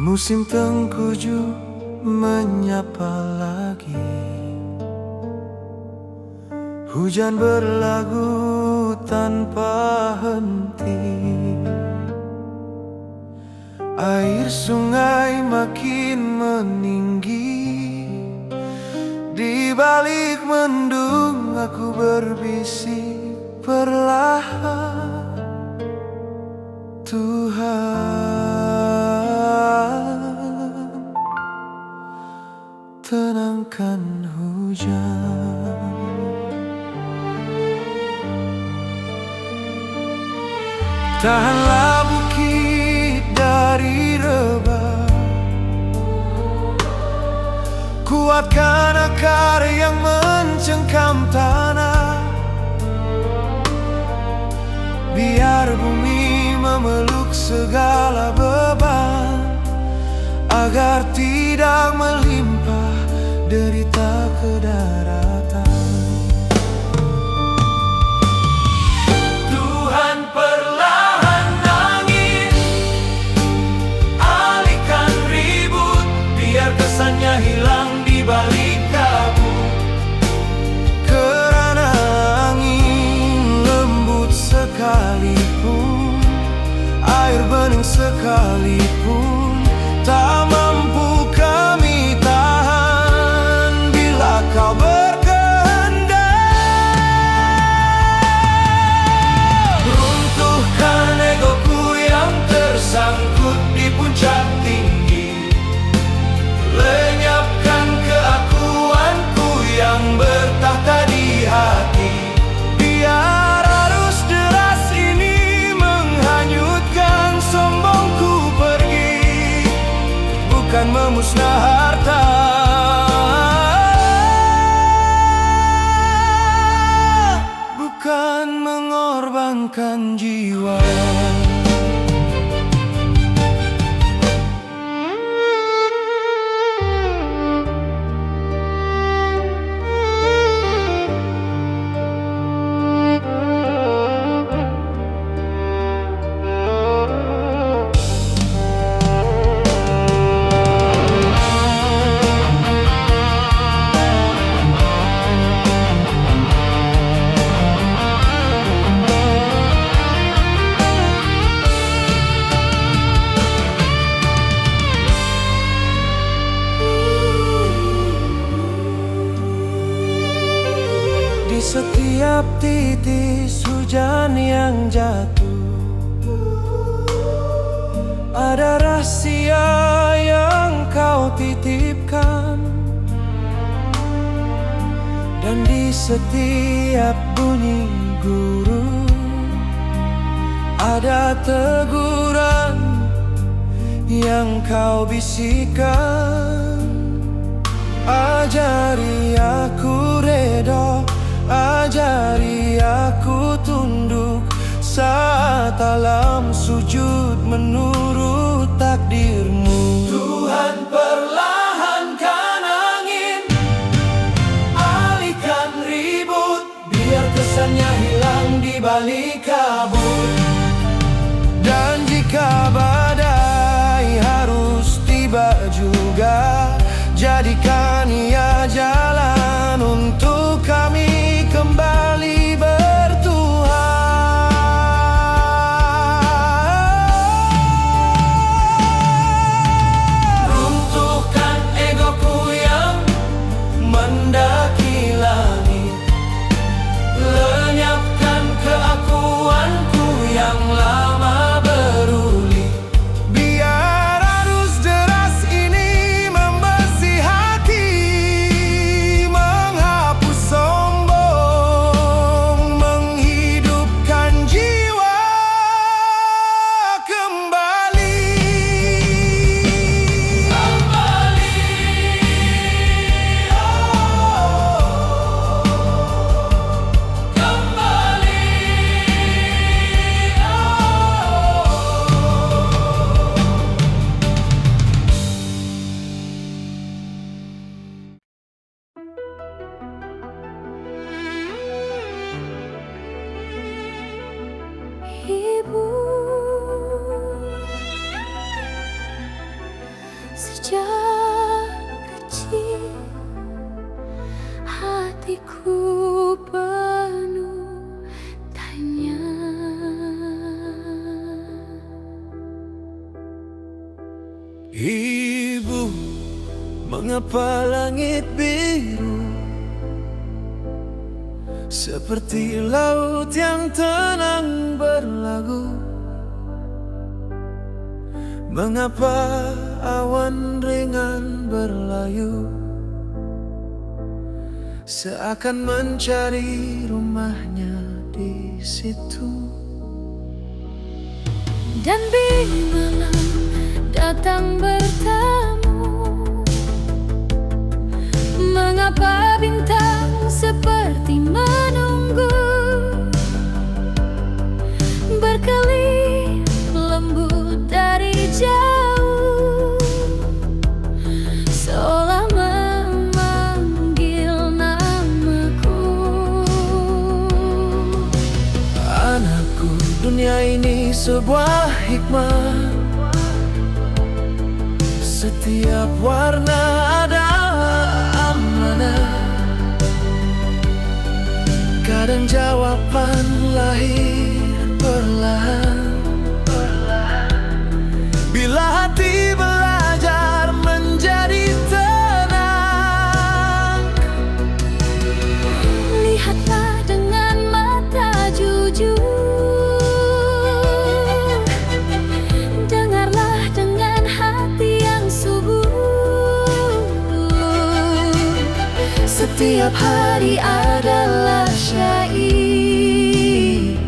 Musim tengkujuh menyapa lagi. Hujan berlagu tanpa henti. Air sungai makin meninggi. Di balik mendung aku berbisik perlahan, Tuhan, tenangkan hujan. Tahanlah bukit dari rebah, kuatkan akar yang mencengkam tanah. Biar bumi memeluk segala beban, agar tidak melimpah derita ke daratan. Tuhan, perlahan angin, alihkan ribut, biar kesannya hilang di balik kabut. Kerana angin lembut sekalipun, air bening sekalipun, tak mampu kami tahan bila kau berkehendak. Runtuhkan egoku yang tersangkut di puncak tinggi, lenyapkan keakuanku yang bertahta di hati. Biar arus deras ini menghanyutkan sombongku pergi, bukan memusnah harta, bukan mengorbankan jiwa. Di setiap titis hujan yang jatuh, ada rahasia yang kau titipkan. Dan di setiap bunyi guru, ada teguran yang kau bisikkan. Ajari aku reda, ajari aku tunduk, saat alam sujud menurut takdirmu. Tuhan, perlahankan angin, alihkan ribut, biar kesannya hilang di balik kabut. Dan jika badai harus tiba juga, jadikan ia jalan untuk kami kembali bertuhan. Ibu, mengapa langit biru seperti laut yang tenang berlagu? Mengapa awan ringan berlayu seakan mencari rumahnya di situ? Dan bila datang bertamu, mengapa bintang seperti menunggu? Berkelip lembut dari jauh, seolah memanggil namaku. Anakku, dunia ini sebuah hikmah. Setiap warna ada amanah. Kadang jawaban lahir perlahan, bila hati belajar menjadi tenang. Lihatlah dengan mata jujur, dengarlah dengan hati yang subur. Setiap hari adalah syair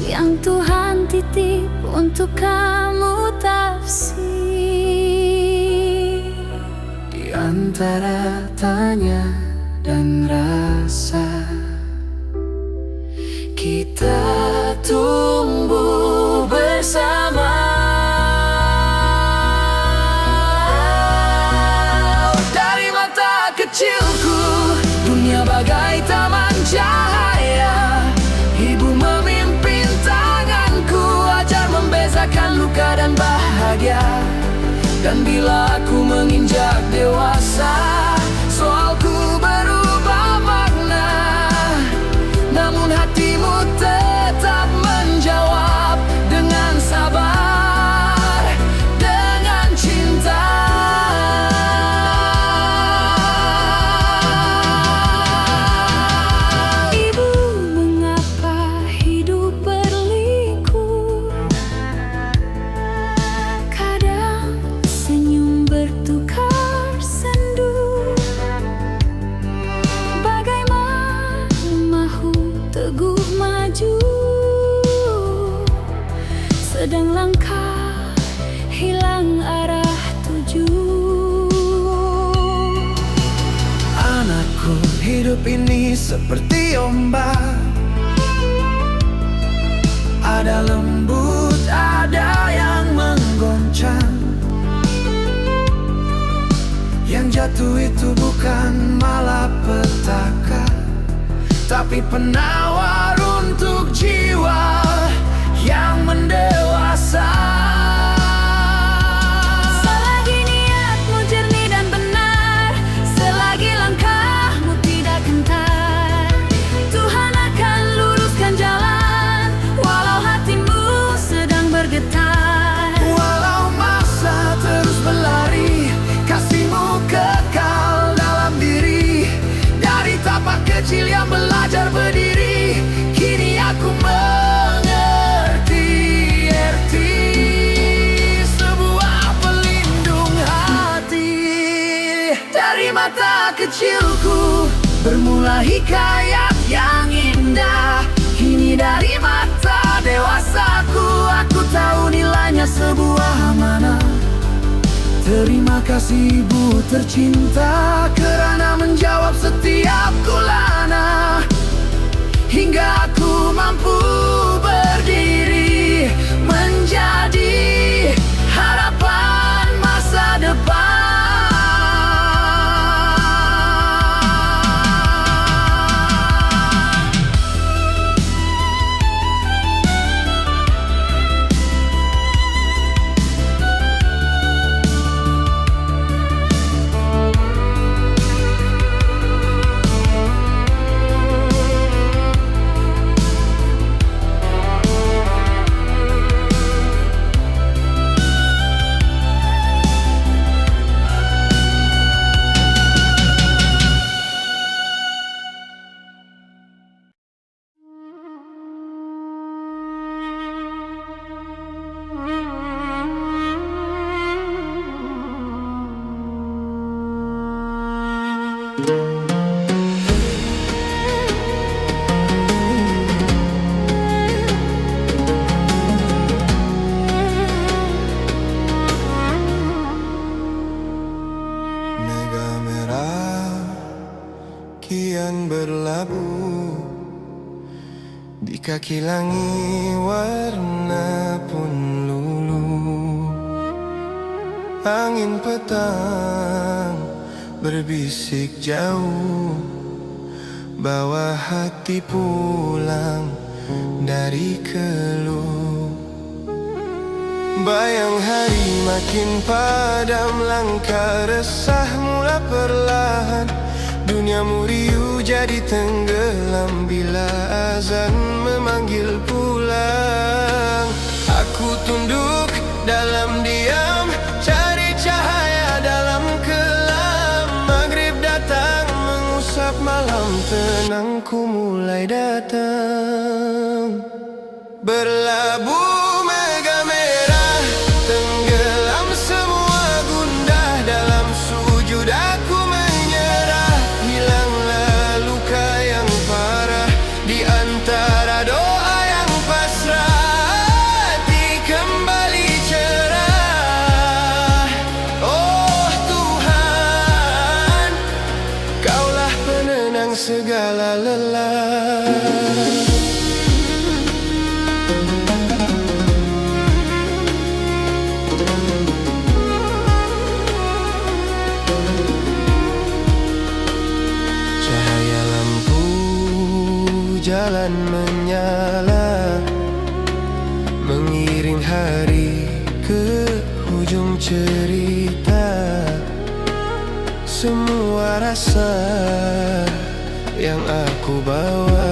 yang Tuhan titip untuk kamu tafsir. Di antara tanya dan rasa, kita tumbuh bersama. Dari mata kecilku, dunia bagai taman cahaya. Ibu memimpin tanganku, ajar membezakan luka dan bahagia. Dan bila aku menginjak dewasa, soalku berubah makna. Namun hatimu tetap menjawab dengan sabar, dengan cinta. Ibu, mengapa hidup berliku? Kadang senyum bertukar sendu. Bagaimana mahu teguh maju, sedang langkah hilang arah tuju. Anakku, hidup ini seperti ombak. Ada lembut, ada yang menggoncang. Yang jatuh itu bukan malapetaka, tapi penawar untuk jiwa yang mendewasa. Selagi niatmu jernih dan benar, selagi langkahmu tidak gentar, Tuhan akan luruskan jalan, walau hatimu sedang bergetar. Walau masa terus berlari, kasihmu kekal dalam diri. Dari tapak kecil yang belajar berdiri, kini aku mengerti arti sebuah pelindung hati. Dari mata kecilku bermula hikayat yang indah. Kini dari mata dewasaku, aku tahu nilainya sebuah amanah. Terima kasih Ibu tercinta, kerana menjawab setiap kulana, hingga aku mampu berdiri menjadi harapan masa depan. Naga merah kian berlabuh di kaki langit, warna pun luluh. Angin petang berbisik jauh, bawa hati pulang dari keluh. Bayang hari makin padam, langkah resah mula perlahan. Duniamu riuh jadi tenggelam bila azan memanggil pulang. Aku tunduk dalam diam, cari cahaya dalam kelam. Maghrib datang mengusap malam, tenangku mulai datang. Berlabuh mega merah, tenggelam semua gundah. Dalam sujud aku menyerah, hilanglah luka yang parah. Di antara doa yang pasrah, hati kembali cerah. Oh Tuhan, Kaulah penenang segala lelah. Jalan menyala, mengiring hari ke hujung cerita. Semua rasa yang aku bawa,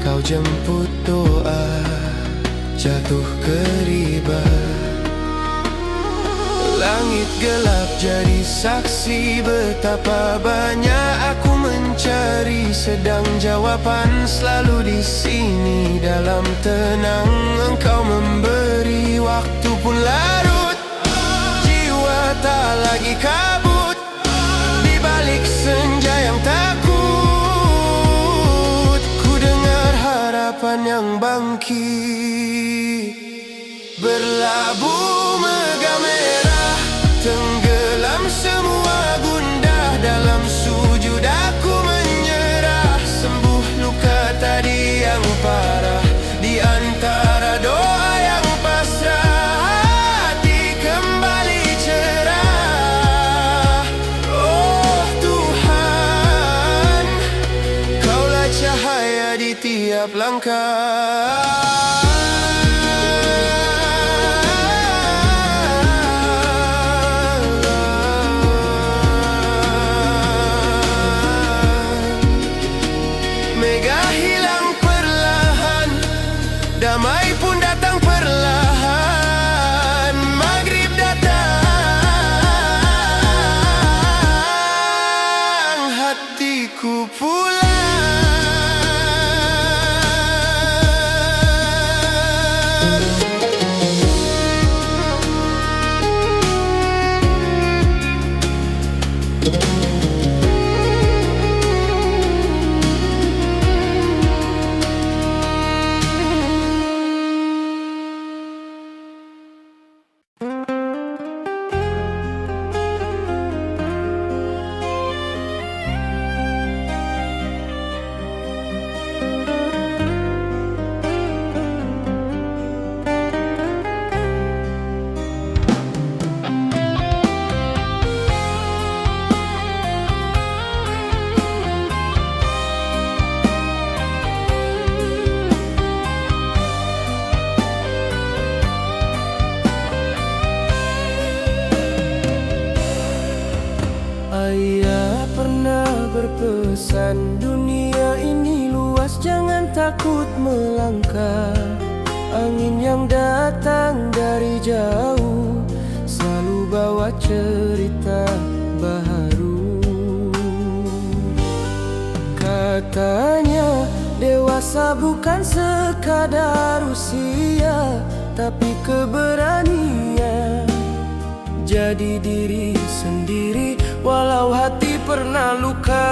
Kau jemput doa jatuh ke riba. Langit gelap jadi saksi betapa banyak aku mencari, sedang jawaban selalu di sini. Dalam tenang Engkau memberi, waktu pun larut, jiwa tak lagi kabut. Di balik senja yang takut, ku dengar harapan yang bangkit. Berlabuh mega merah, tenggelam semua gundah. Dalam sujud aku menyerah, sembuh luka tadi yang parah. Di antara doa yang pasrah, hati kembali cerah. Oh Tuhan, Kaulah cahaya di tiap langkah. Damai pun datang perlahan, maghrib datang, hatiku pulang. Ayah pernah berpesan, dunia ini luas, jangan takut melangkah. Angin yang datang dari jauh selalu bawa cerita baharu. Katanya dewasa bukan sekadar usia, tapi keberanian jadi diri sendiri walau hati pernah luka.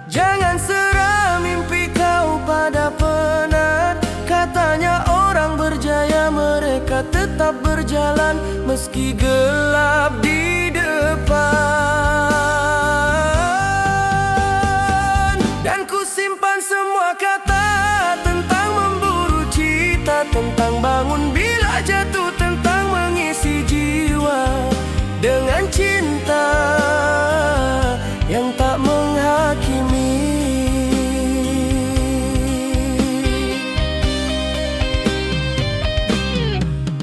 Jangan serah mimpi kau pada penat. Katanya orang berjaya mereka tetap berjalan meski gelap di depan. Dan ku simpan semua kata tentang memburu cita, tentang bangun bila jatuh, tentang mengisi jiwa dengan cinta yang tak menghakimi.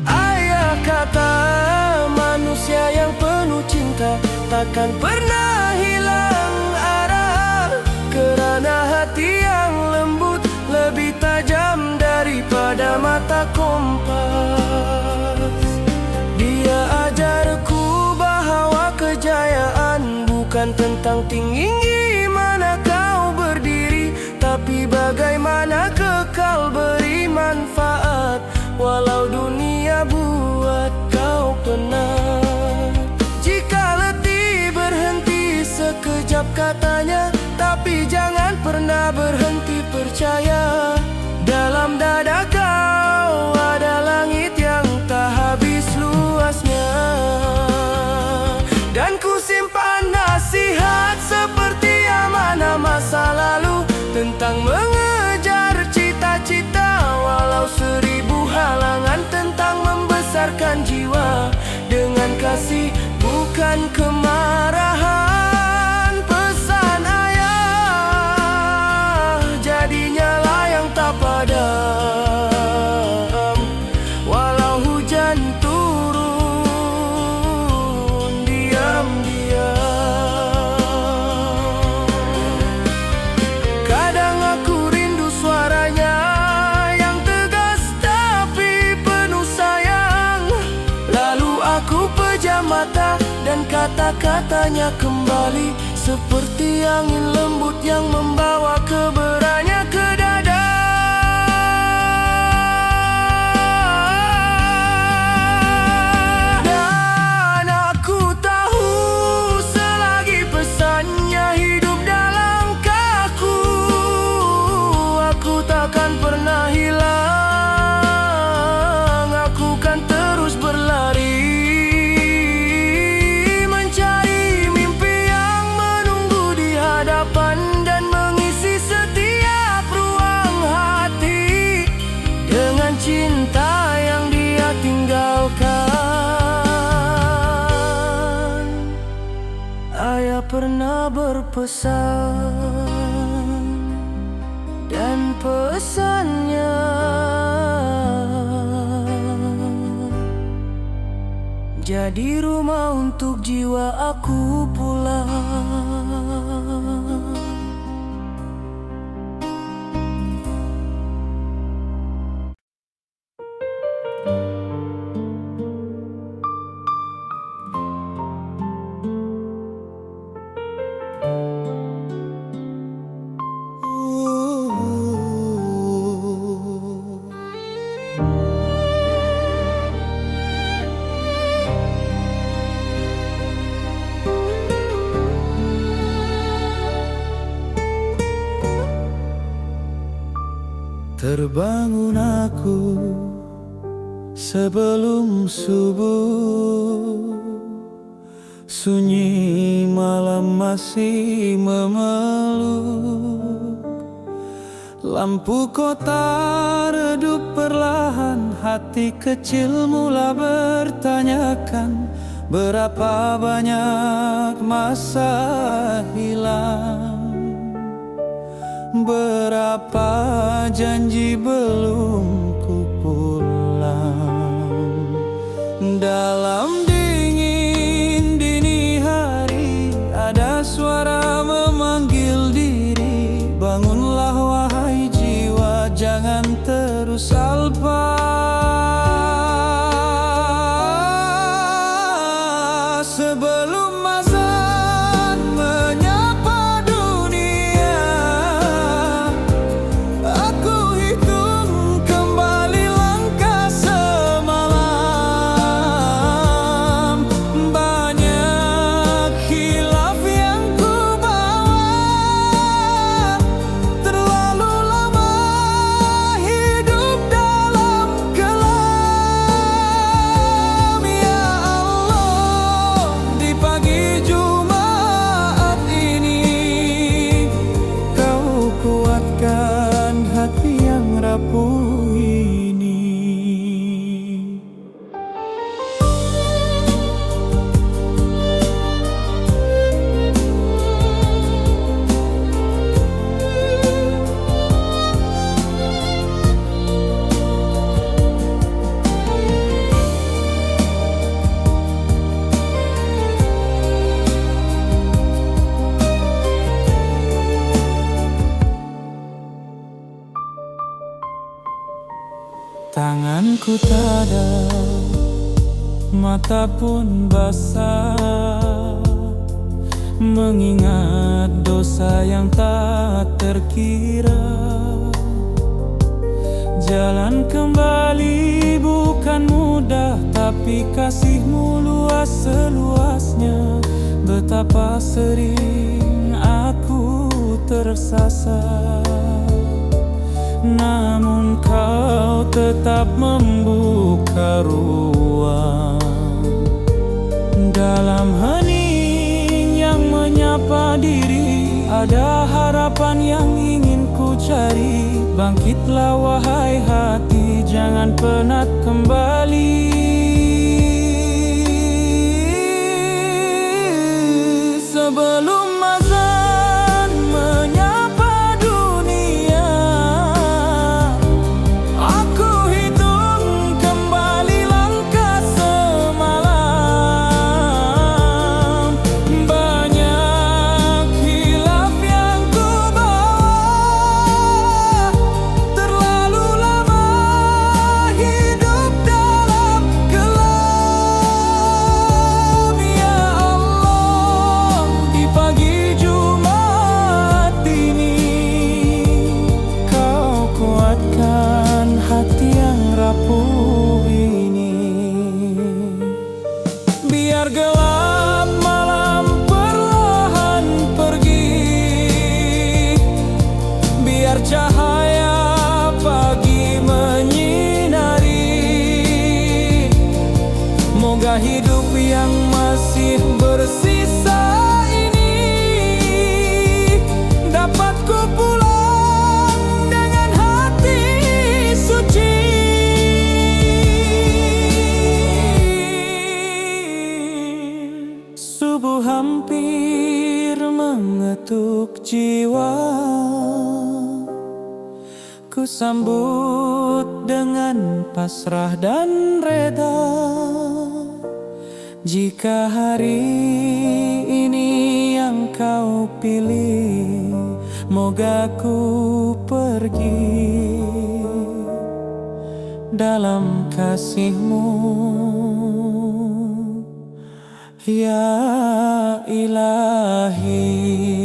Ayah kata manusia yang penuh cinta takkan pernah hilang arah, kerana hati yang lembut lebih tajam daripada mata kompas. Dia ajarku bahawa kejayaan bukan tentang tinggi mana kau berdiri, tapi bagaimana kekal beri manfaat walau dunia buat kau penat. Jika letih berhenti sekejap katanya, tapi jangan pernah berhenti percaya. Dalam dada kau ada langit yang tak habis luasnya. Dan ku simpan nasihat seperti amanah masa lalu, tentang mengejar cita-cita walau 1000 halangan, tentang membesarkan jiwa dengan kasih bukan kemarahan. Pesan ayah jadinya layang tak padam walau hujan turun diam-diam. Kadang aku rindu suaranya yang tegas tapi penuh sayang. Lalu aku pejam mata dan kata-katanya kembali seperti angin lembut yang membawa keberannya ke dada. Dan aku tahu selagi pesannya hidup dalam kaku, aku takkan pernah hilang. Aku kan terus berlari dan mengisi setiap ruang hati dengan cinta yang dia tinggalkan. Ayah pernah berpesan dan pesannya jadi rumah untuk jiwa aku pulang. Terbangun aku sebelum subuh, sunyi malam masih memeluk. Lampu kota redup perlahan, hati kecil mula bertanyakan, berapa banyak masa hilang, berapa janji belum ku pulang. Dalam dingin dini hari ada suara memanggil diri, bangunlah wahai jiwa, jangan terus alpa. Sebelum azan menyapa dunia, aku hitung kembali Tanganku tak ada, mata pun basah, mengingat dosa yang tak terkira. Jalan kembali bukan mudah, tapi kasih-Mu luas seluasnya. Betapa sering aku tersasar, namun Kau tetap membuka ruang. Dalam hening yang menyapa diri, ada harapan yang ingin ku cari. Bangkitlah wahai hati, jangan penat kembali. Sebelum azan menyapa dunia, aku hitung kembali langkah semalam. Banyak hilaf yang ku bawa, terlalu lama hidup dalam gelap. Ya Allah, di pagi Jumat ini, Kau kuatkan hati yang rapuh ini. Biar gelap malam perlahan pergi, biar cahaya pagi menyinari. Moga hidup yang masih bersisa ini dapat ku pulang dengan hati suci. Subuh hampir mengetuk jiwa, ku sambut dengan pasrah dan reda. Jika hari ini yang Kau pilih, moga ku pergi dalam kasih-Mu, ya Ilahi.